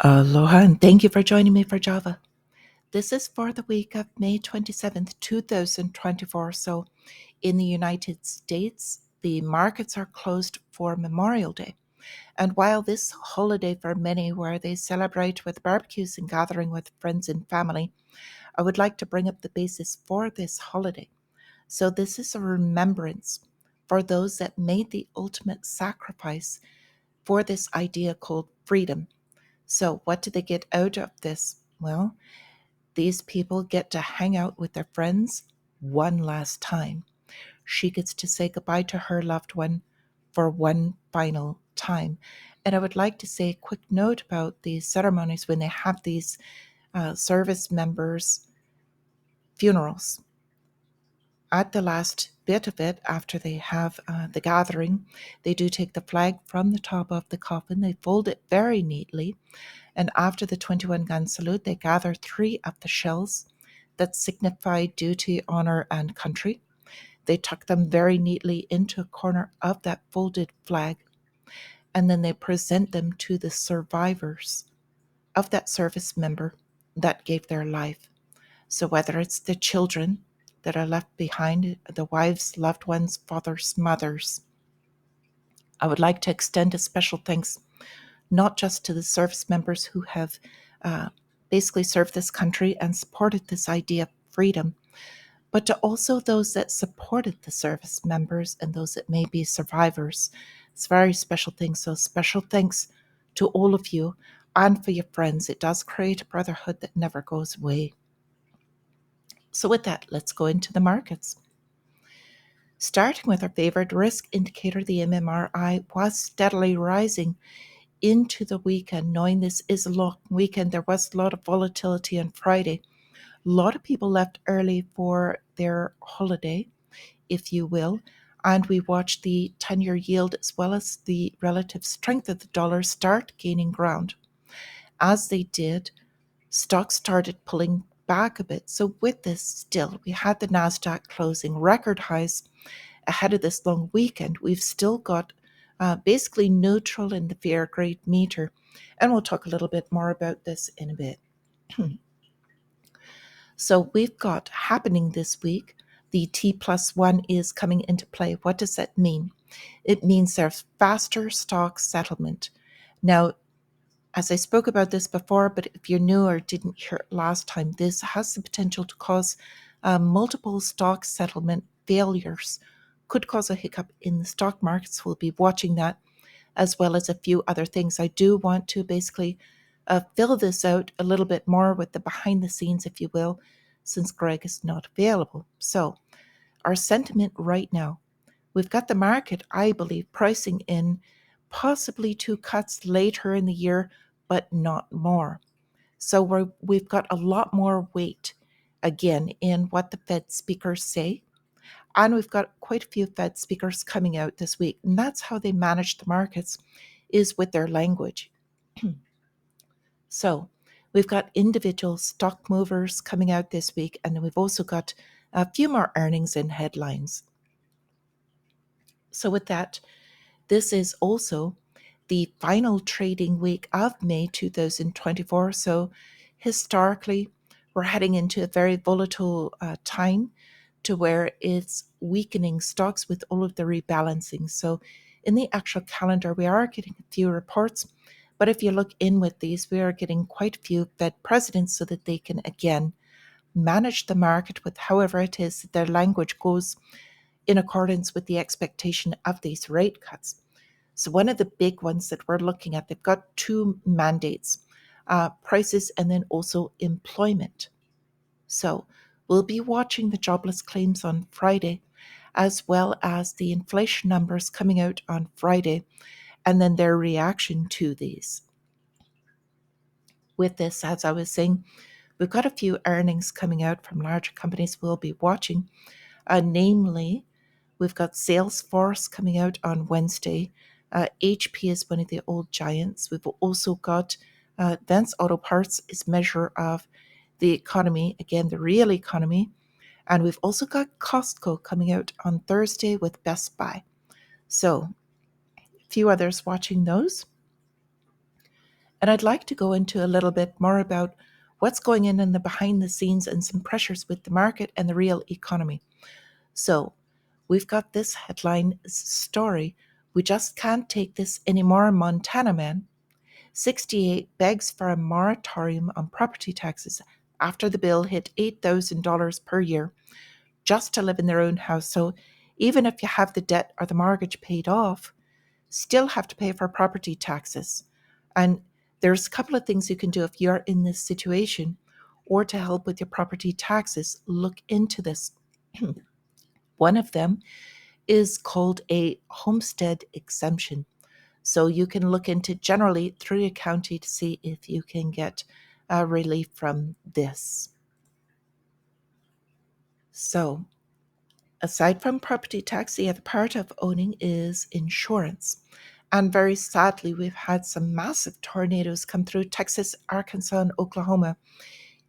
Aloha, and thank you for joining me for Java. This is for the week of May 27th, 2024. So, in the United States, the markets are closed for Memorial Day. And while this holiday for many, where they celebrate with barbecues and gathering with friends and family, I would like to bring up the basis for this holiday. So, this is a remembrance for those that made the ultimate sacrifice for this idea called freedom. So, what do they get out of this? Well, these people get to hang out with their friends one last time. She gets to say goodbye to her loved one for one final time. And I would like to say a quick note about these ceremonies when they have these service members' funerals. At the last bit of it, after they have the gathering, they do take the flag from the top of the coffin, they fold it very neatly, and after the 21 gun salute, they gather 3 of the shells that signify duty, honor, and country. They tuck them very neatly into a corner of that folded flag, and then they present them to the survivors of that service member that gave their life. So, whether it's the children that are left behind, the wives, loved ones, fathers, mothers, I would like to extend a special thanks not just to the service members who have uh, basically served this country and supported this idea of freedom, but to also those that supported the service members and those that may be survivors. It's a very special thing. So, special thanks to all of you and for your friends. It does create a brotherhood that never goes away. So, with that, let's go into the markets. Starting with our favorite risk indicator, the MMRI was steadily rising into the weekend, knowing this is a long weekend. There was a lot of volatility on Friday. A lot of people left early for their holiday, if you will, and we watched the 10-year yield as well as the relative strength of the dollar start gaining ground. As they did, stocks started pulling back a bit. So with this still, we had the NASDAQ closing record highs ahead of this long weekend. We've still got basically neutral in the fear grade meter. And we'll talk a little bit more about this in a bit. So we've got happening this week, the T+1 is coming into play. What does that mean? It means there's faster stock settlement. Now, as I spoke about this before, but if you're new or didn't hear it last time, this has the potential to cause multiple stock settlement failures. Could cause a hiccup in the stock markets. We'll be watching that, as well as a few other things. I do want to basically fill this out a little bit more with the behind the scenes, if you will, since Greg is not available. So, our sentiment right now, we've got the market, I believe, pricing in possibly 2 cuts later in the year, but not more. So we've got a lot more weight, again, in what the Fed speakers say. And we've got quite a few Fed speakers coming out this week. And that's how they manage the markets, is with their language. So we've got individual stock movers coming out this week. And then we've also got a few more earnings and headlines. So with that, this is also the final trading week of May 2024. So historically, we're heading into a very volatile time to where it's weakening stocks with all of the rebalancing. So in the actual calendar, we are getting a few reports. But if you look in with these, we are getting quite a few Fed presidents so that they can, again, manage the market with however it is that their language goes in accordance with the expectation of these rate cuts. So one of the big ones that we're looking at, they've got 2 mandates, prices and then also employment. So we'll be watching the jobless claims on Friday, as well as the inflation numbers coming out on Friday, and then their reaction to these. With this, as I was saying, we've got a few earnings coming out from larger companies we'll be watching, namely, we've got Salesforce coming out on Wednesday. HP is one of the old giants. We've also got Advanced Auto Parts is measure of the economy, again, the real economy. And we've also got Costco coming out on Thursday with Best Buy. So, a few others watching those. And I'd like to go into a little bit more about what's going in the behind the scenes and some pressures with the market and the real economy. So we've got this headline story. We just can't take this anymore. Montana man, 68, begs for a moratorium on property taxes after the bill hit $8,000 per year just to live in their own house. So even if you have the debt or the mortgage paid off, still have to pay for property taxes. And there's a couple of things you can do if you're in this situation or to help with your property taxes. Look into this. One of them is called a homestead exemption. So you can look into generally through your county to see if you can get relief from this. So aside from property tax, the other part of owning is insurance. And very sadly, we've had some massive tornadoes come through Texas, Arkansas, and Oklahoma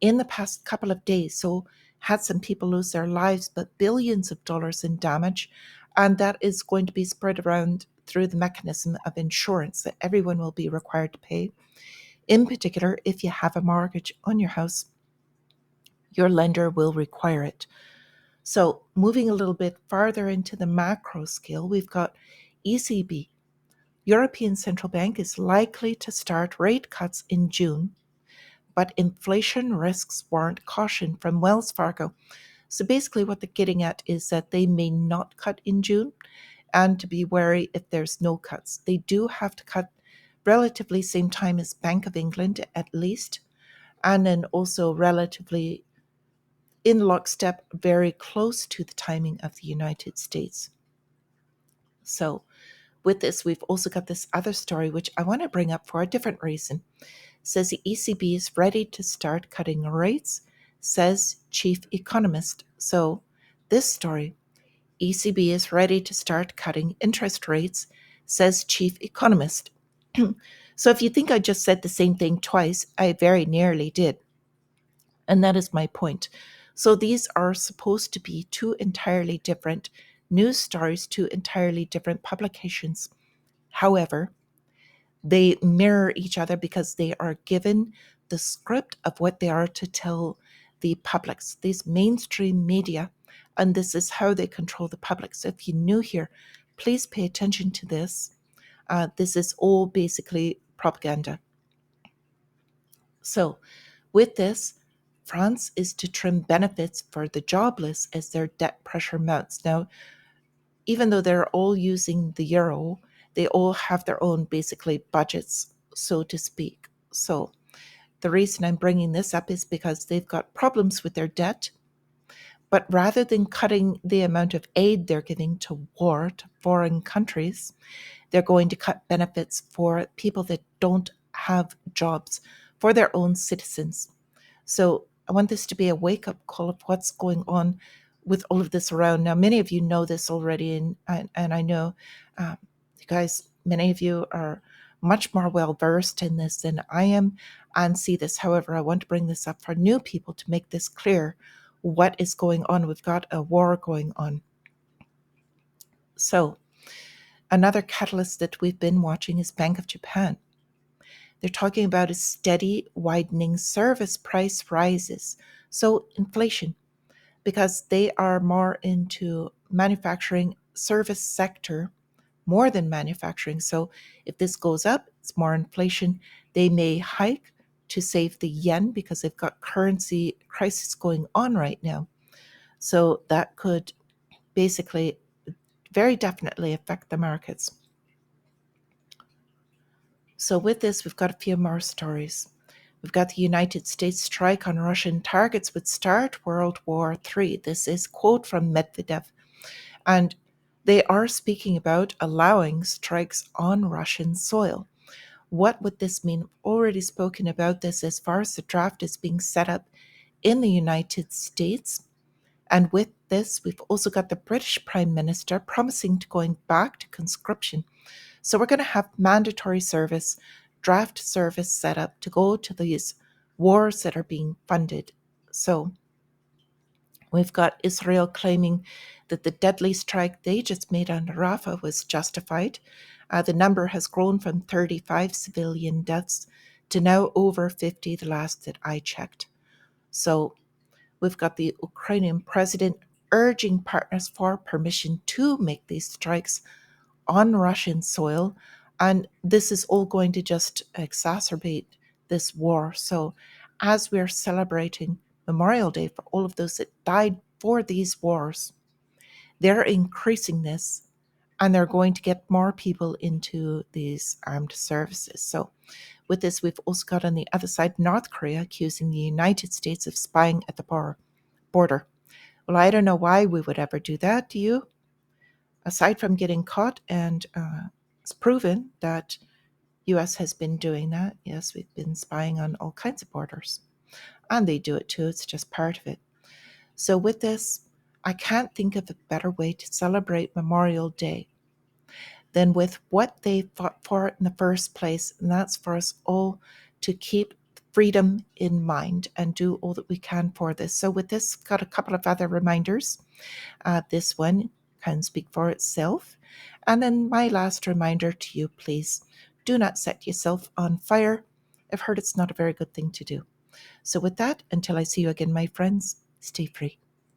in the past couple of days. So had some people lose their lives, but billions of dollars in damage. And that is going to be spread around through the mechanism of insurance that everyone will be required to pay. In particular, if you have a mortgage on your house, your lender will require it. So moving a little bit farther into the macro scale, we've got ECB. European Central Bank is likely to start rate cuts in June, but inflation risks warrant caution from Wells Fargo. So basically what they're getting at is that they may not cut in June and to be wary if there's no cuts. They do have to cut relatively same time as Bank of England at least, and then also relatively in lockstep, very close to the timing of the United States. So with this, we've also got this other story, which I want to bring up for a different reason. It says the ECB is ready to start cutting rates, says chief economist. So this story, ECB is ready to start cutting interest rates, says chief economist. So if you think I just said the same thing twice, I very nearly did. And that is my point. So these are supposed to be two entirely different news stories, two entirely different publications. However, they mirror each other because they are given the script of what they are to tell the publics, these mainstream media, and this is how they control the public. So if you're new here, please pay attention to this. This is all basically propaganda. So with this, France is to trim benefits for the jobless as their debt pressure mounts. Now, even though they're all using the euro, they all have their own basically budgets, so to speak. So the reason I'm bringing this up is because they've got problems with their debt, but rather than cutting the amount of aid they're giving to war, to foreign countries, they're going to cut benefits for people that don't have jobs, for their own citizens. So I want this to be a wake-up call of what's going on with all of this around. Now, many of you know this already, and I know you guys, many of you are much more well-versed in this than I am and see this. However, I want to bring this up for new people to make this clear what is going on. We've got a war going on. So another catalyst that we've been watching is Bank of Japan. They're talking about a steady widening service price rises. So inflation, because they are more into manufacturing service sector more than manufacturing. So if this goes up, it's more inflation. They may hike to save the yen because they've got currency crisis going on right now. So that could basically very definitely affect the markets. So with this, we've got a few more stories. We've got the United States strike on Russian targets would start World War III. This is quote from Medvedev. And they are speaking about allowing strikes on Russian soil. What would this mean? I've already spoken about this as far as the draft is being set up in the United States. And with this, we've also got the British Prime Minister promising to going back to conscription. So we're going to have mandatory service, draft service set up to go to these wars that are being funded. So we've got Israel claiming that the deadly strike they just made on Rafah was justified. The number has grown from 35 civilian deaths to now over 50 the last that I checked. So we've got the Ukrainian president urging partners for permission to make these strikes on Russian soil. And this is all going to just exacerbate this war. So as we're celebrating Memorial Day for all of those that died for these wars, they're increasing this and they're going to get more people into these armed services. So with this, we've also got on the other side North Korea accusing the United States of spying at the border. Well, I don't know why we would ever do that, do you? Aside from getting caught, and it's proven that US has been doing that. Yes, we've been spying on all kinds of borders. And they do it too, it's just part of it. So with this, I can't think of a better way to celebrate Memorial Day than with what they fought for in the first place, and that's for us all to keep freedom in mind and do all that we can for this. So with this, got a couple of other reminders. This one can speak for itself. And then my last reminder to you, please do not set yourself on fire. I've heard it's not a very good thing to do. So with that, until I see you again, my friends, stay free.